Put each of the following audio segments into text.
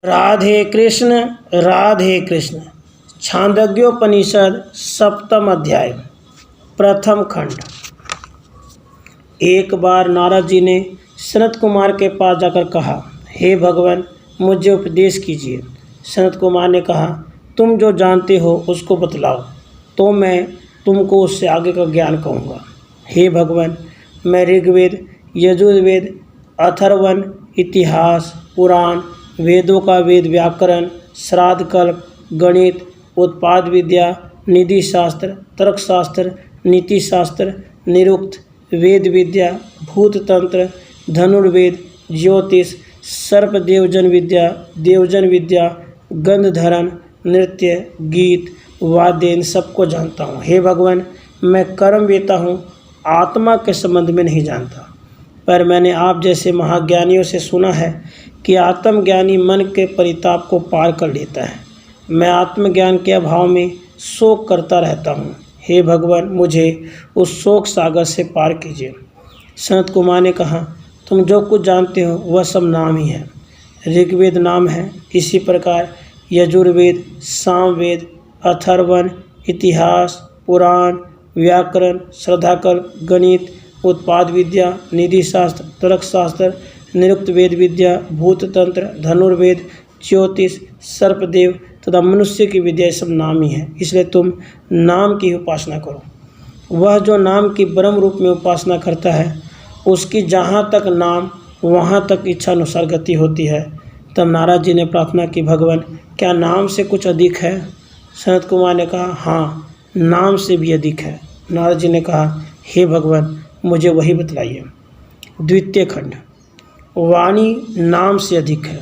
राधे कृष्ण। छांदोग्योपनिषद सप्तम अध्याय प्रथम खंड। एक बार नारद जी ने सनत कुमार के पास जाकर कहा, हे भगवान, मुझे उपदेश कीजिए। सनत कुमार ने कहा, तुम जो जानते हो उसको बतलाओ, तो मैं तुमको उससे आगे का ज्ञान कहूँगा। हे भगवान, मैं ऋग्वेद, यजुर्वेद, अथर्वण, इतिहास, पुराण, वेदों का वेद व्याकरण, श्राद्ध कल्प, गणित, उत्पाद विद्या, निधि शास्त्र, तर्कशास्त्र, नीति शास्त्र, निरुक्त, वेद विद्या, भूत तंत्र, धनुर्वेद, ज्योतिष, सर्प देवजन विद्या, गंधधरण, नृत्य, गीत, वाद्य, इन सबको जानता हूँ। हे भगवान, मैं कर्मवेता हूँ, आत्मा के संबंध में नहीं जानता। पर मैंने आप जैसे महाज्ञानियों से सुना है कि आत्मज्ञानी मन के परिताप को पार कर लेता है। मैं आत्मज्ञान के अभाव में शोक करता रहता हूँ। हे भगवान, मुझे उस शोक सागर से पार कीजिए। सनत कुमार ने कहा, तुम जो कुछ जानते हो वह सब नाम ही है। ऋग्वेद नाम है, इसी प्रकार यजुर्वेद, सामवेद, अथर्वण, इतिहास, पुराण, व्याकरण, श्रद्धाकल्प, गणित, उत्पाद विद्या, निधि शास्त्र, तर्कशास्त्र, निरुक्त वेद विद्या, भूत तंत्र, धनुर्वेद, ज्योतिष, सर्पदेव तथा मनुष्य की विद्या, ये सब नाम ही है। इसलिए तुम नाम की उपासना करो। वह जो नाम की ब्रह्म रूप में उपासना करता है, उसकी जहाँ तक नाम वहाँ तक इच्छा अनुसार गति होती है। तब नारद जी ने प्रार्थना की, भगवान, क्या नाम से कुछ अधिक है? सनत कुमार ने कहा, हाँ, नाम से भी अधिक है। नारद जी ने कहा, हे भगवान, मुझे वही बतलाइए। द्वितीय खंड। वाणी नाम से अधिक है।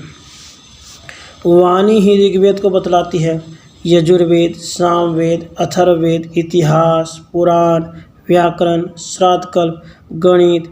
वाणी ही ऋग्वेद को बतलाती है। यजुर्वेद, सामवेद, अथर्ववेद, इतिहास, पुराण, व्याकरण, श्राद्ध कल्प, गणित,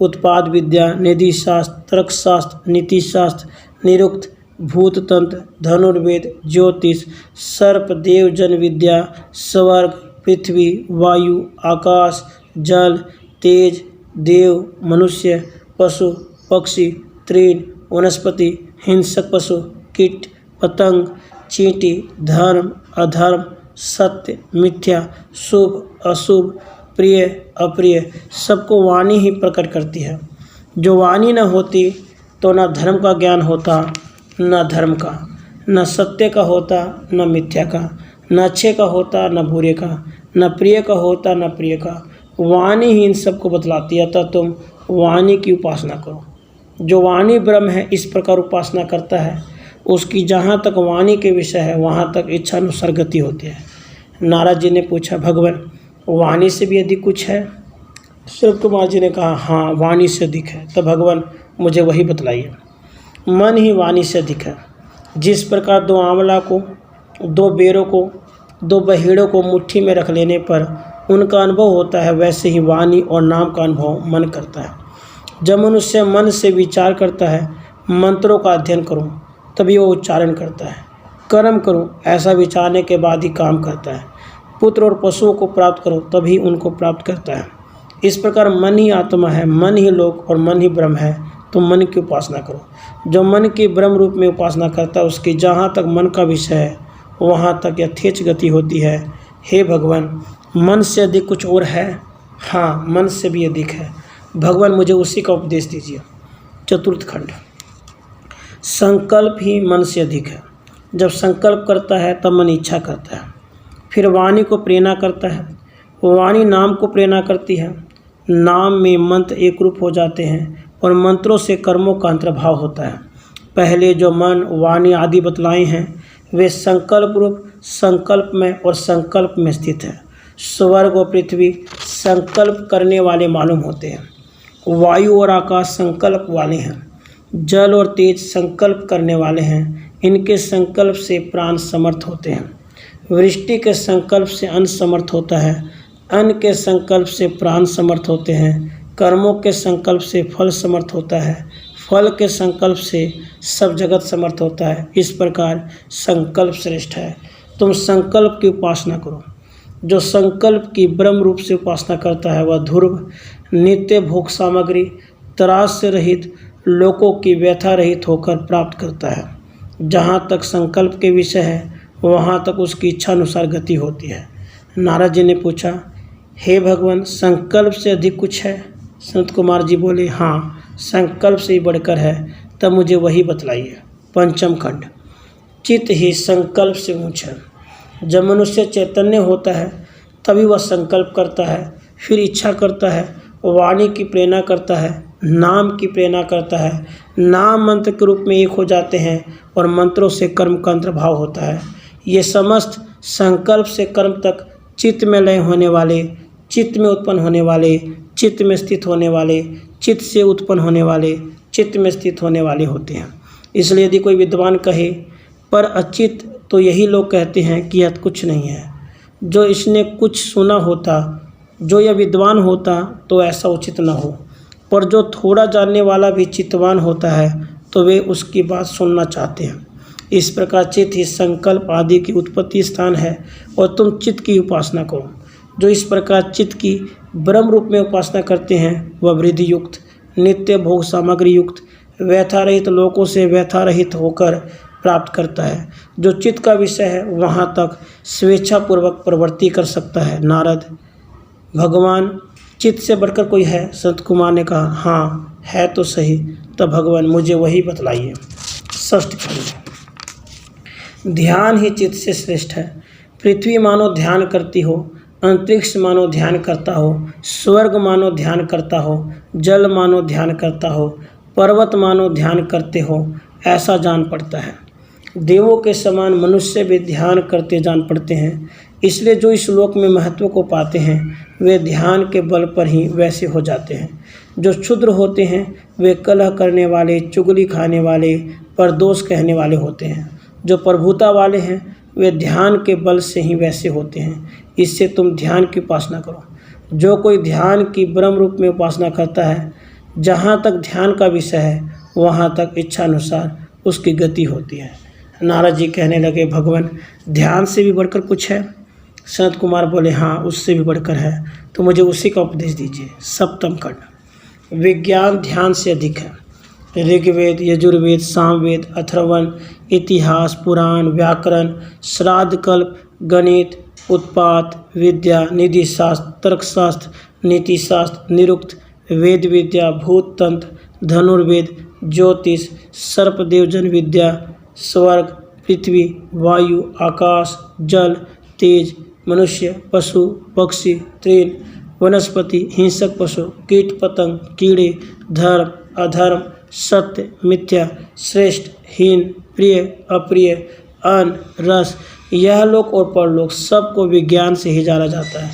उत्पाद विद्या, निधि शास्त्र, तर्कशास्त्र, नीति शास्त्र, निरुक्त, भूत तंत्र, धनुर्वेद, ज्योतिष, सर्प देवजन विद्या, स्वर्ग, पृथ्वी, वायु, आकाश, जल, तेज, देव, मनुष्य, पशु, पक्षी, तृण, वनस्पति, हिंसक पशु, कीट, पतंग, चींटी, धर्म, अधर्म, सत्य, मिथ्या, शुभ, अशुभ, प्रिय, अप्रिय, सबको वाणी ही प्रकट करती है। जो वाणी न होती तो न धर्म का ज्ञान होता, न धर्म का, न सत्य का होता, न मिथ्या का, न अच्छे का होता, न बुरे का, न प्रिय का होता, न प्रिय का। वाणी ही इन सबको बतलाती है। अतः तुम वाणी की उपासना करो। जो वाणी ब्रह्म है, इस प्रकार उपासना करता है, उसकी जहाँ तक वाणी के विषय है वहाँ तक इच्छा अनुसार गति होती है। नारद जी ने पूछा, भगवान, वाणी से भी अधिक कुछ है? सनत कुमार जी ने कहा, हाँ, वाणी से अधिक है। तो भगवान, मुझे वही बतलाइए। मन ही वाणी से अधिक है। जिस प्रकार दो आंवला को, दो बेरों को, दो बहेड़ों को मुट्ठी में रख लेने पर उनका अनुभव होता है, वैसे ही वाणी और नाम का अनुभव मन करता है। जब मनुष्य मन से विचार करता है, मंत्रों का अध्ययन करूं तभी वो उच्चारण करता है, कर्म करूं ऐसा विचारने के बाद ही काम करता है, पुत्र और पशुओं को प्राप्त करो तभी उनको प्राप्त करता है। इस प्रकार मन ही आत्मा है, मन ही लोक और मन ही ब्रह्म है। तो मन की उपासना करो। जो मन की ब्रह्म रूप में उपासना करता है, उसकी जहाँ तक मन का विषय है वहाँ तक यथेच गति होती है। हे भगवान, मन से अधिक कुछ और है? हाँ, मन से भी अधिक है। भगवान, मुझे उसी का उपदेश दीजिए। चतुर्थ खंड। संकल्प ही मन से अधिक है। जब संकल्प करता है तब मन इच्छा करता है, फिर वाणी को प्रेरणा करता है, वाणी नाम को प्रेरणा करती है, नाम में मंत्र एक रूप हो जाते हैं और मंत्रों से कर्मों का अंतर्भाव होता है। पहले जो मन, वाणी आदि बतलाए हैं वे संकल्प रूप, संकल्प में और संकल्प में स्थित है। स्वर्ग और पृथ्वी संकल्प करने वाले मालूम होते हैं। वायु और आकाश संकल्प वाले हैं। जल और तेज संकल्प करने वाले हैं। इनके संकल्प से प्राण समर्थ होते हैं। वृष्टि के संकल्प से अन्न समर्थ होता है। अन्न के संकल्प से प्राण समर्थ होते हैं। कर्मों के संकल्प से फल समर्थ होता है। फल के संकल्प से सब जगत समर्थ होता है। इस प्रकार संकल्प श्रेष्ठ है। तुम संकल्प की उपासना करो। जो संकल्प की ब्रह्म रूप से उपासना करता है वह ध्रुव, नित्य भोग सामग्री, त्रास से रहित, लोकों की व्यथा रहित होकर प्राप्त करता है। जहाँ तक संकल्प के विषय है वहाँ तक उसकी इच्छा अनुसार गति होती है। नारद जी ने पूछा, हे भगवान, संकल्प से अधिक कुछ है? सनत कुमार जी बोले, हाँ, संकल्प से ही बढ़कर है। तब मुझे वही बतलाइए। पंचम खंड। चित्त ही संकल्प से ऊंचा है। जब मनुष्य चैतन्य होता है तभी वह संकल्प करता है, फिर इच्छा करता है, वाणी की प्रेरणा करता है, नाम की प्रेरणा करता है। नाम मंत्र के रूप में एक हो जाते हैं और मंत्रों से कर्म का अंतर्भाव होता है। ये समस्त संकल्प से कर्म तक चित्त में लय होने वाले, चित्त में उत्पन्न होने वाले, चित्त में स्थित होने वाले, चित्त से उत्पन्न होने वाले, चित्त में स्थित होने वाले होते हैं। इसलिए यदि कोई विद्वान कहे पर अचित, तो यही लोग कहते हैं कि यह कुछ नहीं है। जो इसने कुछ सुना होता, जो यह विद्वान होता, तो ऐसा उचित न हो। पर जो थोड़ा जानने वाला भी चित्तवान होता है तो वे उसकी बात सुनना चाहते हैं। इस प्रकार चित्त ही संकल्प आदि की उत्पत्ति स्थान है और तुम चित्त की उपासना करो। जो इस प्रकार चित्त की ब्रह्म रूप में उपासना करते हैं वह वृद्धि युक्त, नित्य भोग सामग्री युक्त, व्यथा रहित लोकों से व्यथा रहित होकर प्राप्त करता है। जो चित्त का विषय है वहाँ तक स्वेच्छापूर्वक प्रवृत्ति कर सकता है। नारद, भगवान, चित्त से बढ़कर कोई है? संत कुमार ने कहा, हाँ है तो सही। तब भगवान मुझे वही बतलाइए। षष्ठ खंड। ध्यान ही चित्त से श्रेष्ठ है। पृथ्वी मानो ध्यान करती हो, अंतरिक्ष मानो ध्यान करता हो, स्वर्ग मानो ध्यान करता हो, जल मानो ध्यान करता हो, पर्वत मानो ध्यान करते हो, ऐसा जान पड़ता है। देवों के समान मनुष्य भी ध्यान करते जान पड़ते हैं। इसलिए जो इस लोक में महत्व को पाते हैं वे ध्यान के बल पर ही वैसे हो जाते हैं। जो क्षुद्र होते हैं वे कलह करने वाले, चुगली खाने वाले, परदोष कहने वाले होते हैं। जो प्रभुता वाले हैं वे ध्यान के बल से ही वैसे होते हैं। इससे तुम ध्यान की उपासना करो। जो कोई ध्यान की ब्रह्म रूप में उपासना करता है, जहाँ तक ध्यान का विषय है वहाँ तक इच्छा अनुसार उसकी गति होती है। नारद जी कहने लगे, भगवान, ध्यान से भी बढ़कर कुछ है? सनत कुमार बोले, हाँ, उससे भी बढ़कर है, तो मुझे उसी का उपदेश दीजिए। सप्तम खंड। विज्ञान ध्यान से अधिक है। ऋग्वेद, यजुर्वेद, सामवेद, अथर्वण, इतिहास, पुराण, व्याकरण, श्राद्ध, कल्प, गणित, उत्पात, विद्या, निधि शास्त्र, तर्कशास्त्र, नीतिशास्त्र, निरुक्त, वेद विद्या, भूत तंत्र, धनुर्वेद, ज्योतिष, सर्पदेवजन विद्या, स्वर्ग, पृथ्वी, वायु, आकाश, जल, तेज, मनुष्य, पशु, पक्षी, तृण, वनस्पति, हिंसक पशु, कीट पतंग, कीड़े, धर्म, अधर्म, सत्य, मिथ्या, श्रेष्ठ, हीन, प्रिय, अप्रिय, अन्न, रस, यह लोक और परलोक सबको विज्ञान से ही जाना जाता है।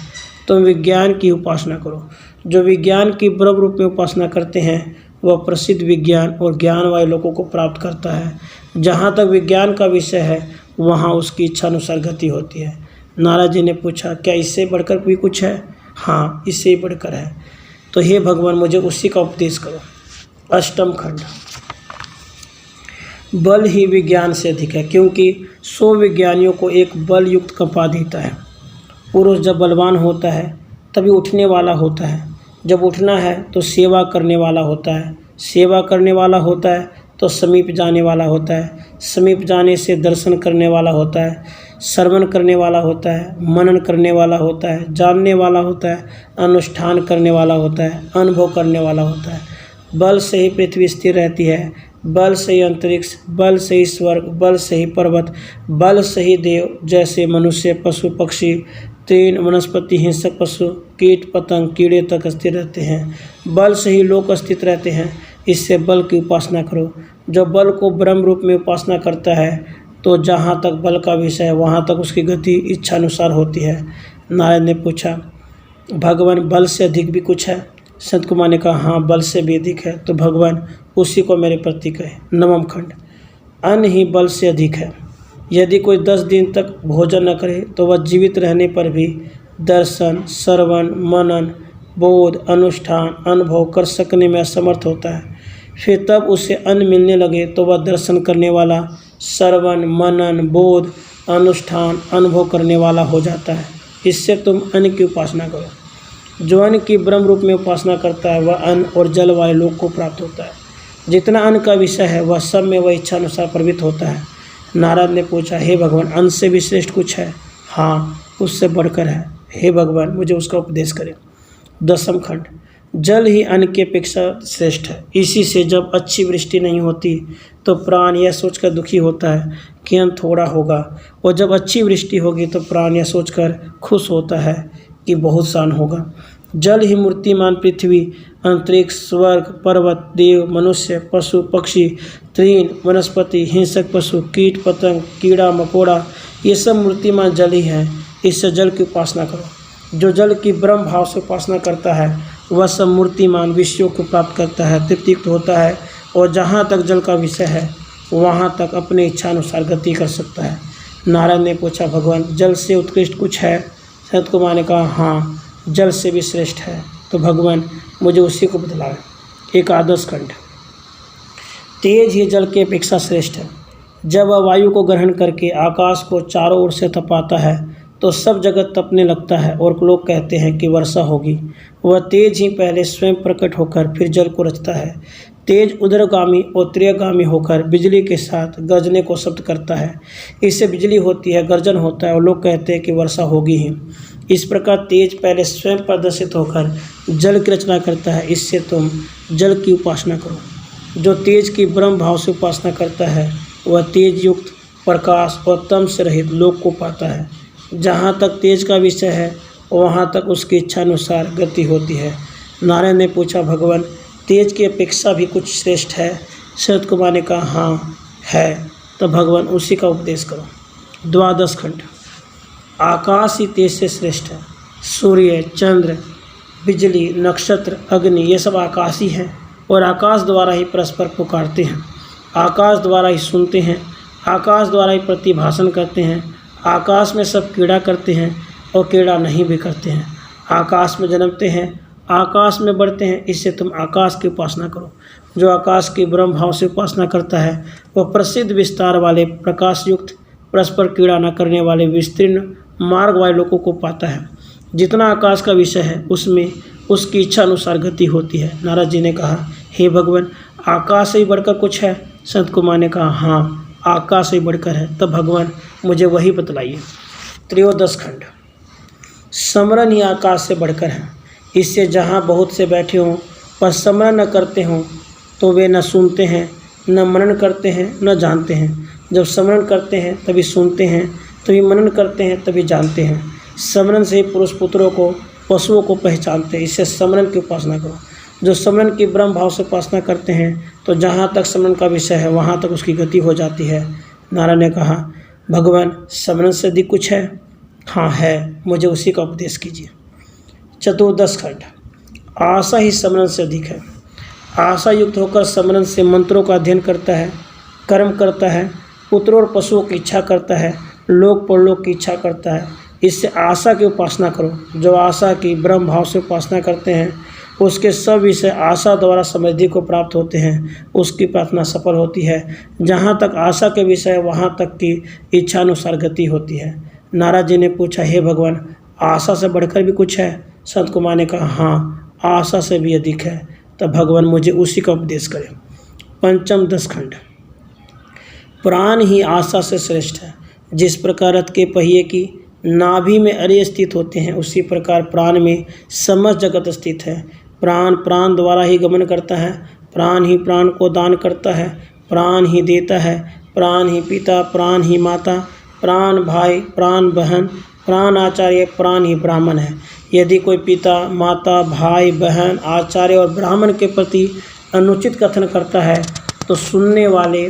तुम विज्ञान की उपासना करो। जो विज्ञान की ब्रह्म रूप में उपासना करते हैं वह प्रसिद्ध विज्ञान और ज्ञान वाले लोगों को प्राप्त करता है। जहाँ तक विज्ञान का विषय है वहाँ उसकी इच्छा अनुसार गति होती है। नारद जी ने पूछा, क्या इससे बढ़कर भी कुछ है? हाँ, इससे ही बढ़कर है। तो हे भगवान, मुझे उसी का उपदेश करो। अष्टम खंड। बल ही विज्ञान से अधिक है, क्योंकि 100 विज्ञानियों को एक बल युक्त कंपा देता है। पुरुष जब बलवान होता है तभी उठने वाला होता है। जब उठना है तो सेवा करने वाला होता है। सेवा करने वाला होता है तो समीप जाने वाला होता है। समीप जाने से दर्शन करने वाला होता है। श्रवण करने वाला होता है। मनन करने वाला होता है। जानने वाला होता है। अनुष्ठान करने वाला होता है। अनुभव करने वाला होता है। बल से ही पृथ्वी स्थिर रहती है। बल से ही अंतरिक्ष, बल से ही स्वर्ग, बल से ही पर्वत, बल से ही देव, जैसे मनुष्य, पशु, पक्षी, तृण, वनस्पति, हिंसक पशु, कीट पतंग, कीड़े तक स्थिर रहते हैं। बल से ही लोक स्थित रहते हैं। इससे बल की उपासना करो। जो बल को ब्रह्म रूप में उपासना करता है तो जहाँ तक बल का विषय है वहाँ तक उसकी गति इच्छा अनुसार होती है। नारद ने पूछा, भगवान, बल से अधिक भी कुछ है? संत कुमार ने कहा, हाँ, बल से भी अधिक है। तो भगवान उसी को मेरे प्रति कहे। नवम खंड। अन्न ही बल से अधिक है। यदि कोई 10 दिन तक भोजन न करे तो वह जीवित रहने पर भी दर्शन, श्रवण, मनन, बोध, अनुष्ठान, अनुभव कर सकने में असमर्थ होता है। फिर तब उसे अन्न मिलने लगे तो वह दर्शन करने वाला, श्रवण, मनन, बोध, अनुष्ठान, अनुभव करने वाला हो जाता है। इससे तुम अन्न की उपासना करो। जो अन्न की ब्रह्म रूप में उपासना करता है वह अन्न और जल वाले लोक को प्राप्त होता है। जितना अन्न का विषय है वह सब में वह इच्छा अनुसार प्रवृत्त होता है। नारद ने पूछा, हे भगवान, अन्न से भी श्रेष्ठ कुछ है? हाँ, उससे बढ़कर है। हे भगवान, मुझे उसका उपदेश करें। 10वां खंड। जल ही अन्न की अपेक्षा श्रेष्ठ है। इसी से जब अच्छी वृष्टि नहीं होती तो प्राण यह सोचकर दुखी होता है कि अन्न थोड़ा होगा, और जब अच्छी वृष्टि होगी तो प्राण यह सोचकर खुश होता है कि बहुत शान होगा। जल ही मूर्तिमान पृथ्वी, अंतरिक्ष, स्वर्ग, पर्वत, देव, मनुष्य, पशु, पक्षी, तृण, वनस्पति, हिंसक पशु, कीट पतंग, कीड़ा मकोड़ा, ये सब मूर्तिमान जल ही है। इससे जल की उपासना करो। जो जल की ब्रह्म भाव से उपासना करता है वह सब मूर्तिमान विषयों को प्राप्त करता है, तृप्त होता है, और जहाँ तक जल का विषय है वहाँ तक अपने इच्छानुसार गति कर सकता है। नारद ने पूछा, भगवान, जल से उत्कृष्ट कुछ है? सनत कुमार ने कहा, हाँ, जल से भी श्रेष्ठ है। तो भगवान, मुझे उसी को बतलाएं। 11वां खंड। तेज ही जल की अपेक्षा श्रेष्ठ है। जब वह वायु को ग्रहण करके आकाश को चारों ओर से तपाता है तो सब जगत तपने लगता है और लोग कहते हैं कि वर्षा होगी। वह तेज ही पहले स्वयं प्रकट होकर फिर जल को रचता है। तेज उदरगामी और त्रियगामी होकर बिजली के साथ गर्जने को शब्द करता है। इससे बिजली होती है, गर्जन होता है, और लोग कहते हैं कि वर्षा होगी ही। इस प्रकार तेज पहले स्वयं प्रदर्शित होकर जल की रचना करता है। इससे तुम जल की उपासना करो। जो तेज की ब्रह्म भाव से उपासना करता है वह तेज युक्त, प्रकाश और तम से रहित लोक को पाता है। जहाँ तक तेज का विषय है वहाँ तक उसकी इच्छानुसार गति होती है। नारायण ने पूछा, भगवान, तेज की अपेक्षा भी कुछ श्रेष्ठ है? शरद कुमार ने कहा, हाँ है। तो भगवान, उसी का उपदेश करो। 12वां खंड। आकाश ही तेज से श्रेष्ठ है। सूर्य, चंद्र, बिजली, नक्षत्र, अग्नि, ये सब आकाश ही हैं और आकाश द्वारा ही परस्पर पुकारते हैं। आकाश द्वारा ही सुनते हैं, आकाश द्वारा ही प्रतिभाषण करते हैं। आकाश में सब कीड़ा करते हैं और कीड़ा नहीं भी करते हैं। आकाश में जन्मते हैं, आकाश में बढ़ते हैं। इससे तुम आकाश की उपासना करो। जो आकाश की ब्रह्म भाव से उपासना करता है वह प्रसिद्ध विस्तार वाले, प्रकाश युक्त, परस्पर कीड़ा न करने वाले विस्तीर्ण मार्ग वाले लोगों को पाता है। जितना आकाश का विषय है उसमें उसकी इच्छा अनुसार गति होती है। नारद जी ने कहा, हे भगवान, आकाश से ही बढ़कर कुछ है? संत कुमार ने कहा, हाँ, आकाश से ही बढ़कर है। तब भगवान, मुझे वही बतलाइए। 13वां खंड। स्मरण ही आकाश से बढ़कर है। इससे जहाँ बहुत से बैठे हों पर स्मरण न करते हों तो वे न सुनते हैं, न मनन करते हैं, न जानते हैं। जब स्मरण करते हैं तभी सुनते हैं, तभी मनन करते हैं, तभी जानते हैं। स्मरण से ही पुरुष पुत्रों को, पशुओं को पहचानते हैं। इससे स्मरण की उपासना करो। जो स्मरण की ब्रह्म भाव से उपासना करते हैं तो जहाँ तक स्मरण का विषय है वहाँ तक उसकी गति हो जाती है। नारायण ने कहा, भगवान, स्मरण से अधिक कुछ है? हाँ है, मुझे उसी का उपदेश कीजिए। 14वां खंड। आशा ही स्मरण से अधिक है। आशा युक्त होकर स्मरण से मंत्रों का अध्ययन करता है, कर्म करता है, पुत्रों और पशुओं की इच्छा करता है, लोक परलोक की इच्छा करता है। इससे आशा की उपासना करो। जो आशा की ब्रह्म भाव से उपासना करते हैं उसके सब विषय आशा द्वारा समृद्धि को प्राप्त होते हैं। उसकी प्रार्थना सफल होती है। जहाँ तक आशा के विषय वहाँ तक की इच्छानुसार गति होती है। नारद जी ने पूछा, हे भगवान, आशा से बढ़कर भी कुछ है? संत कुमार ने कहा, हाँ, आशा से भी अधिक है। तब भगवान, मुझे उसी का उपदेश करें। 5वां खंड। प्राण ही आशा से श्रेष्ठ है। जिस प्रकार रथ के पहिए की नाभि में अरे स्थित होते हैं उसी प्रकार प्राण में समस्त जगत स्थित है। प्राण द्वारा ही गमन करता है। प्राण ही प्राण को दान करता है। प्राण ही देता है। प्राण ही पिता, प्राण ही माता, प्राण भाई, प्राण बहन, प्राण आचार्य, प्राण ही ब्राह्मण है। यदि कोई पिता, माता, भाई, बहन, आचार्य और ब्राह्मण के प्रति अनुचित कथन करता है तो सुनने वाले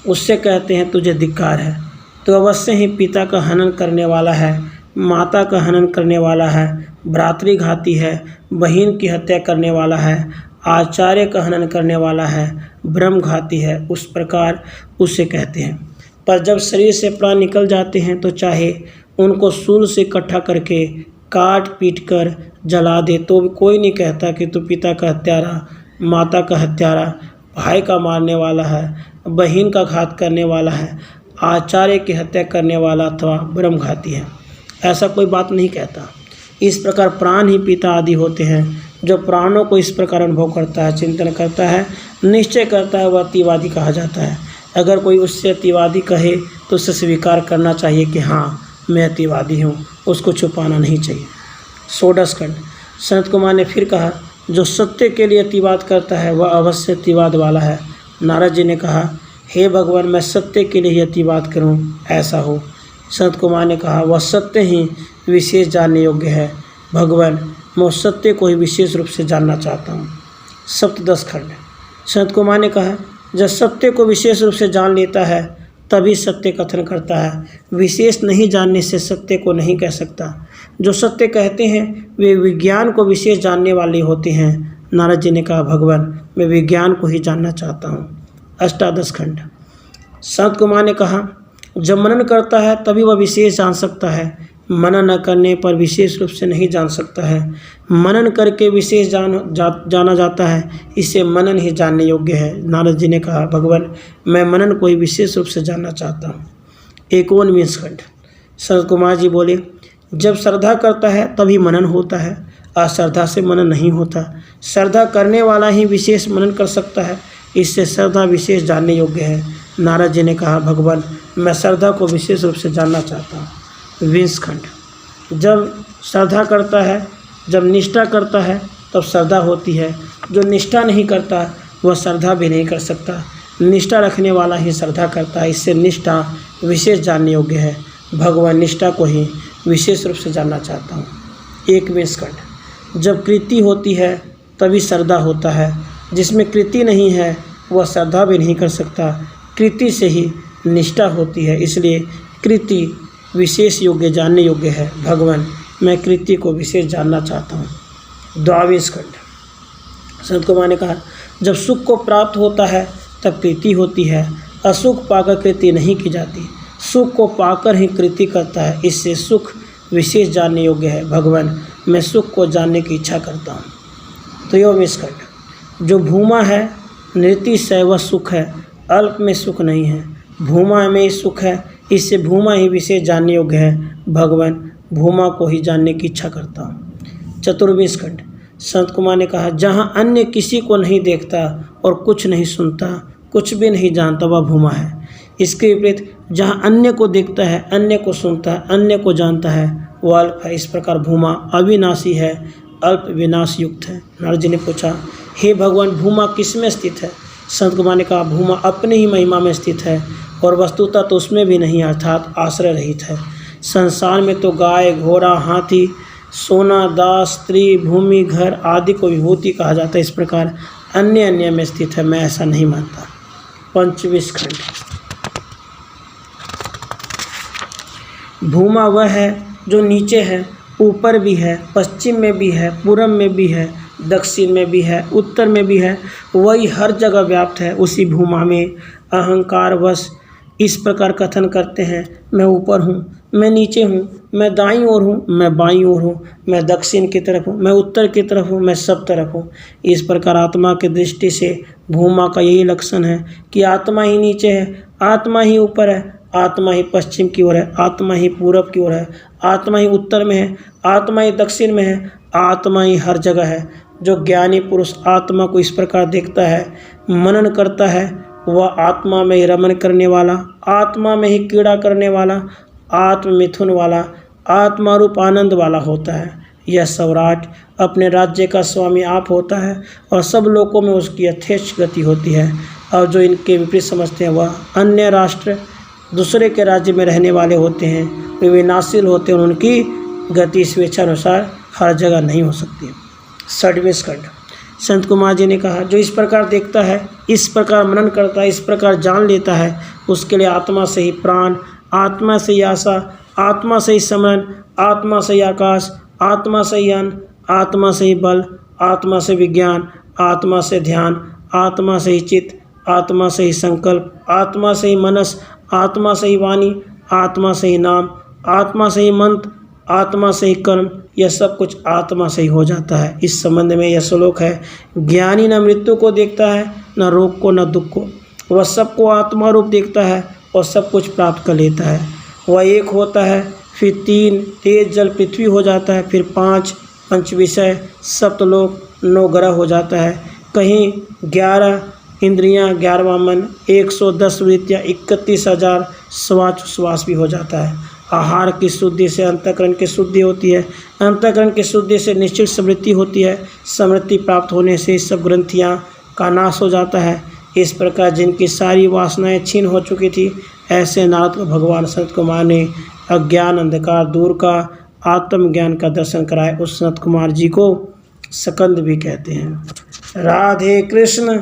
उससे कहते हैं, तुझे धिक्कार है। तो अवश्य ही पिता का हनन करने वाला है, माता का हनन करने वाला है, भ्रातृघाती है, बहन की हत्या करने वाला है, आचार्य का हनन करने वाला है, ब्रह्मघाती है। उस प्रकार उससे कहते हैं। पर जब शरीर से प्राण निकल जाते हैं तो चाहे उनको सूल से इकट्ठा करके काट पीट कर जला दे तो भी कोई नहीं कहता कि तू पिता का हत्यारा, माता का हत्यारा, भाई का मारने वाला है, बहन का घात करने वाला है, आचार्य की हत्या करने वाला अथवा ब्रह्मघाती है। ऐसा कोई बात नहीं कहता। इस प्रकार प्राण ही पिता आदि होते हैं। जो प्राणों को इस प्रकार अनुभव करता है, चिंतन करता है, निश्चय करता है, वह अतिवादी कहा जाता है। अगर कोई उससे अतिवादी कहे तो उसे स्वीकार करना चाहिए कि हाँ, मैं अतिवादी हूँ, उसको छुपाना नहीं चाहिए। षोडश खंड। सनत कुमार ने फिर कहा, जो सत्य के लिए अतिवाद करता है वह अवश्य अतिवाद वाला है। नारद जी ने कहा, हे भगवान, मैं सत्य के लिए ही अतिवाद करूं, ऐसा हो। सनत कुमार ने कहा, वह सत्य ही विशेष जानने योग्य है। भगवान, मैं उस सत्य को ही विशेष रूप से जानना चाहता हूँ। सप्तदश खंड। सनत कुमार ने कहा, जब सत्य को विशेष रूप से जान लेता है तभी सत्य कथन करता है, विशेष नहीं जानने से सत्य को नहीं कह सकता। जो सत्य कहते हैं वे विज्ञान को विशेष जानने वाले होते हैं। नारद जी ने कहा, भगवान, मैं विज्ञान को ही जानना चाहता हूँ। अष्टादश खंड। सनत कुमार ने कहा, जब मनन करता है तभी वह विशेष जान सकता है, मनन न करने पर विशेष रूप से नहीं जान सकता है। मनन करके विशेष जाना जाता है, इससे मनन ही जानने योग्य है। नारद जी ने कहा, भगवान, मैं मनन को ही विशेष रूप से जानना चाहता हूँ। 51वां खंड। सनत कुमार जी बोले, जब श्रद्धा करता है तभी मनन होता है, अश्रद्धा से मनन नहीं होता। श्रद्धा करने वाला ही विशेष मनन कर सकता है, इससे श्रद्धा विशेष जानने योग्य है। नारद जी ने कहा, भगवान, मैं श्रद्धा को विशेष रूप से जानना चाहता हूँ। 20 खंड। जब श्रद्धा करता है, जब निष्ठा करता है तब श्रद्धा होती है। जो निष्ठा नहीं करता वह श्रद्धा भी नहीं कर सकता। निष्ठा रखने वाला ही श्रद्धा करता है, इससे निष्ठा विशेष जानने योग्य है। भगवान, निष्ठा को ही विशेष रूप से जानना चाहता हूँ। 21वां खंड। जब कृति होती है तभी श्रद्धा होता है, जिसमें कृति नहीं है वह श्रद्धा भी नहीं कर सकता। कृति से ही निष्ठा होती है, इसलिए कृति विशेष योग्य जानने योग्य है। भगवान, मैं कृति को विशेष जानना चाहता हूँ। 22वां खंड। सनत कुमार ने कहा, जब सुख को प्राप्त होता है तब कृति होती है, असुख पाकर कृति नहीं की जाती। सुख को पाकर ही कृति करता है, इससे सुख विशेष जानने योग्य है। भगवान, मैं सुख को जानने की इच्छा करता हूँ। 23वां खंड। जो भूमा है नृति से वह सुख है, अल्प में सुख नहीं है। भूमा में सुख है, इससे भूमा ही विशेष जानने योग्य है। भगवान, भूमा को ही जानने की इच्छा करता हूँ। 24वां खंड। संत कुमार ने कहा, जहाँ अन्य किसी को नहीं देखता और कुछ नहीं सुनता, कुछ भी नहीं जानता, वह भूमा है। इसके विपरीत जहाँ अन्य को देखता है, अन्य को सुनता है, अन्य को जानता है, वह अल्प है। इस प्रकार भूमा अविनाशी है, अल्प विनाश युक्त है। नारद जी ने पूछा, हे भगवान, भूमा किस में स्थित है? संत कुमार ने कहा, भूमा अपनी ही महिमा में स्थित है और वस्तुतः तो उसमें भी नहीं, अर्थात आश्रय रहित है। संसार में तो गाय, घोड़ा, हाथी, सोना, दास, स्त्री, भूमि, घर आदि को विभूति कहा जाता है। इस प्रकार अन्य अन्य में स्थित है, मैं ऐसा नहीं मानता। 25वां खंड। भूमा वह है जो नीचे है, ऊपर भी है, पश्चिम में भी है, पूर्व में भी है, दक्षिण में भी है, उत्तर में भी है, वही हर जगह व्याप्त है। उसी भूमा में अहंकार वश इस प्रकार कथन करते हैं, मैं ऊपर हूँ, मैं नीचे हूँ, मैं दाईं ओर हूँ, मैं बाईं ओर हूँ, मैं दक्षिण की तरफ हूँ, मैं उत्तर की तरफ हूँ, मैं सब तरफ हूँ। इस प्रकार आत्मा की दृष्टि से भूमा का यही लक्षण है कि आत्मा ही नीचे है, आत्मा ही ऊपर है, आत्मा ही पश्चिम की ओर है, आत्मा ही पूरब की ओर है, आत्मा ही उत्तर में है, आत्मा ही दक्षिण में है, आत्मा ही हर जगह है। जो ज्ञानी पुरुष आत्मा को इस प्रकार देखता है, मनन करता है, वह आत्मा में ही रमन करने वाला, आत्मा में ही क्रीड़ा करने वाला, आत्म मिथुन वाला, आत्मा रूप आनंद वाला होता है। यह सम्राट अपने राज्य का स्वामी आप होता है और सब लोगों में उसकी यथेच्छ गति होती है। और जो इनके विपरीत समझते हैं वह अन्य राष्ट्र दूसरे के राज्य में रहने वाले होते हैं, वे विनाशील होते हैं, उनकी गति स्वेच्छानुसार हर जगह नहीं हो सकती। 60वां खंड। संत कुमार जी ने कहा, जो इस प्रकार देखता है, इस प्रकार मनन करता है, इस प्रकार जान लेता है, उसके लिए आत्मा से ही प्राण, आत्मा से ही आशा, आत्मा से ही स्मरण, आत्मा से ही आकाश, आत्मा से ही अन्न, आत्मा से ही बल, आत्मा से विज्ञान, आत्मा से ध्यान, आत्मा से ही चित्त, आत्मा से ही संकल्प, आत्मा से ही मनस, आत्मा से ही वाणी, आत्मा से ही नाम, आत्मा से ही मंत्र, आत्मा से ही कर्म, यह सब कुछ आत्मा से ही हो जाता है। इस संबंध में यह श्लोक है, ज्ञानी न मृत्यु को देखता है, न रोग को, न दुख को, वह सबको आत्मा रूप देखता है और सब कुछ प्राप्त कर लेता है। वह एक होता है, फिर 3 तेज जल पृथ्वी हो जाता है, फिर 5 पंच विषय, सप्तलोक, 9 ग्रह हो जाता है, कहीं 11 इंद्रियां 11वां मन, 110 वृत्तियाँ, 31,000 श्वास भी हो जाता है। आहार की शुद्धि से अंतःकरण की शुद्धि होती है, अंतःकरण की शुद्धि से निश्चित समृद्धि होती है, समृद्धि प्राप्त होने से सब ग्रंथियाँ का नाश हो जाता है। इस प्रकार जिनकी सारी वासनाएं छीन हो चुकी थी, ऐसे नारद को भगवान सनत कुमार ने अज्ञान अंधकार दूर का आत्मज्ञान का दर्शन कराए। उस सनत कुमार जी को स्कंद भी कहते हैं। राधे कृष्ण।